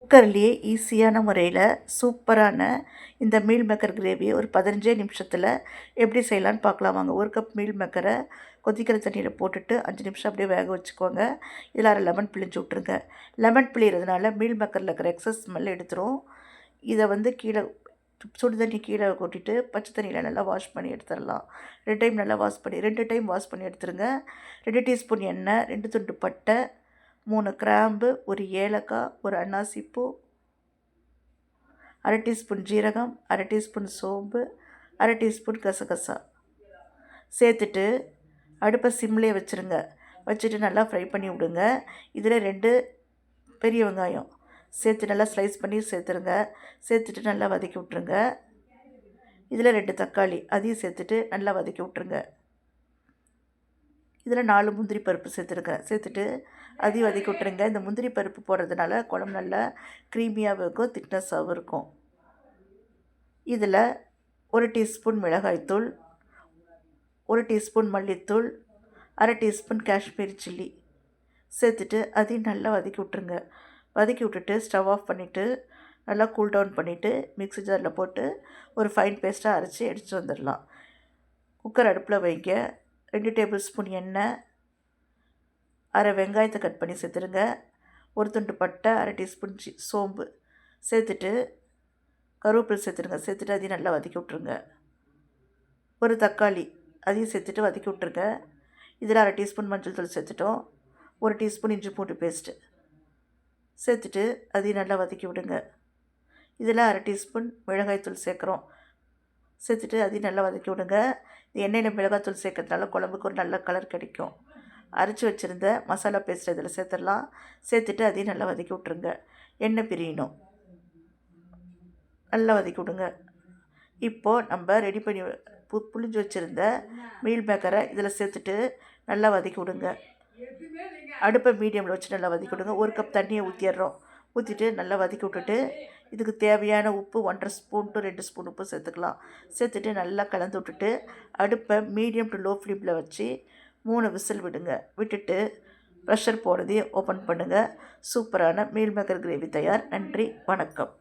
குக்கர்லேயே ஈஸியான முறையில் சூப்பரான இந்த மீல் மேக்கர் கிரேவியை ஒரு 15 நிமிஷத்தில் எப்படி செய்யலான்னு பார்க்கலாம் வாங்க. 1 கப் மீல் மேக்கரை கொதிக்கிற தண்ணியில் போட்டுட்டு 5 நிமிஷம் அப்படியே வேக வச்சுக்கோங்க. இதில் அரை லெமன் பிழிஞ்சு விட்ருங்க. லெமன் பிழிகிறதுனால மீல் மேக்கரில் இருக்கிற எக்ஸஸ் ஸ்மெல் எடுத்துரும். இதை கீழே சுடு தண்ணி கீழே கொட்டிட்டு பச்சை தண்ணியில் நல்லா வாஷ் பண்ணி எடுத்துடலாம். 2 டைம் வாஷ் பண்ணி எடுத்துருங்க. 2 டீஸ்பூன் எண்ணெய், 2 துண்டு பட்டை, 3 கிராம்பு, ஒரு ஏலக்காய், ஒரு அன்னாசிப்பூ, அரை டீஸ்பூன் ஜீரகம், அரை டீஸ்பூன் சோம்பு, அரை டீஸ்பூன் கசகசா சேர்த்துட்டு அடுப்பை சிம்லேயே வச்சுருங்க. வச்சுட்டு நல்லா ஃப்ரை பண்ணி விடுங்க. இதில் 2 பெரிய வெங்காயம் சேர்த்து நல்லா ஸ்லைஸ் பண்ணி சேர்த்துட்டு நல்லா வதக்கி விட்ருங்க. இதில் 2 தக்காளி அதையும் சேர்த்துட்டு நல்லா வதக்கி விட்ருங்க. இதில் 4 முந்திரி பருப்பு சேர்த்துட்டு அதையும் வதக்கி விட்ருங்க. இந்த முந்திரி பருப்பு போடுறதுனால குழம்பு நல்லா க்ரீமியாகவும் இருக்கும், திக்னஸாகவும் இருக்கும். இதில் 1 டீஸ்பூன் மிளகாய்த்தூள், 1 டீஸ்பூன் மல்லித்தூள், அரை டீஸ்பூன் காஷ்மீரி சில்லி சேர்த்துட்டு அதையும் நல்லா வதக்கி விட்ருங்க. வதக்கி விட்டுட்டு ஸ்டவ் ஆஃப் பண்ணிவிட்டு நல்லா கூல் டவுன் பண்ணிவிட்டு மிக்ஸி ஜாரில் போட்டு ஒரு ஃபைன் பேஸ்ட்டாக அரைச்சி எடுத்துகிட்டு வந்துடலாம். குக்கர் அடுப்பில் வைங்க. 2 டேபிள் ஸ்பூன் எண்ணெய், அரை வெங்காயத்தை கட் பண்ணி சேர்த்துருங்க. ஒரு துண்டு பட்டை, அரை டீஸ்பூன் சோம்பு சேர்த்துட்டு கருவேப்பிலை சேர்த்துட்டு அதையும் நல்லா வதக்கி விட்ருங்க. ஒரு தக்காளி அதையும் சேர்த்துட்டு வதக்கி விட்ருங்க. இதில் அரை டீஸ்பூன் மஞ்சள் தூள் சேர்த்துட்டோம். 1 டீஸ்பூன் இஞ்சி பூண்டு பேஸ்ட்டு சேர்த்துட்டு அதையும் நல்லா வதக்கி விடுங்க. இதில் அரை டீஸ்பூன் மிளகாய்த்தூள் சேர்த்துட்டு அதையும் நல்லா வதக்கி விடுங்க. இந்த எண்ணெயில் மிளகாய்த்தூள் சேர்க்கறதுனால குழம்புக்கு ஒரு நல்ல கலர் கிடைக்கும். அரைச்சி வச்சுருந்த மசாலா பேஸ்ட் இதில் சேர்த்துடலாம். சேர்த்துட்டு அதையும் நல்லா வதக்கி விட்ருங்க. எண்ணெய் பிரியணும். நல்லா வதக்கி விடுங்க. இப்போது நம்ம ரெடி பண்ணி புளிஞ்சு வச்சுருந்த மீல் மேக்கரை இதில் சேர்த்துட்டு நல்லா வதக்கி விடுங்க. அடுப்பை மீடியமில் வச்சு நல்லா வதக்கி விடுங்க. 1 கப் தண்ணியை ஊற்றிட்டு நல்லா வதக்கி விட்டுட்டு இதுக்கு தேவையான உப்பு 1.5 ஸ்பூன் டு 2 ஸ்பூன் உப்பு சேர்த்துட்டு நல்லா கலந்து விட்டுட்டு அடுப்பை மீடியம் டு லோ ஃப்ளேமில் வச்சு 3 விசில் விடுங்க. விட்டுட்டு ப்ரெஷர் போடுறதையும் ஓப்பன் பண்ணுங்கள். சூப்பரான மீல் மேக்கர் கிரேவி தயார். நன்றி, வணக்கம்.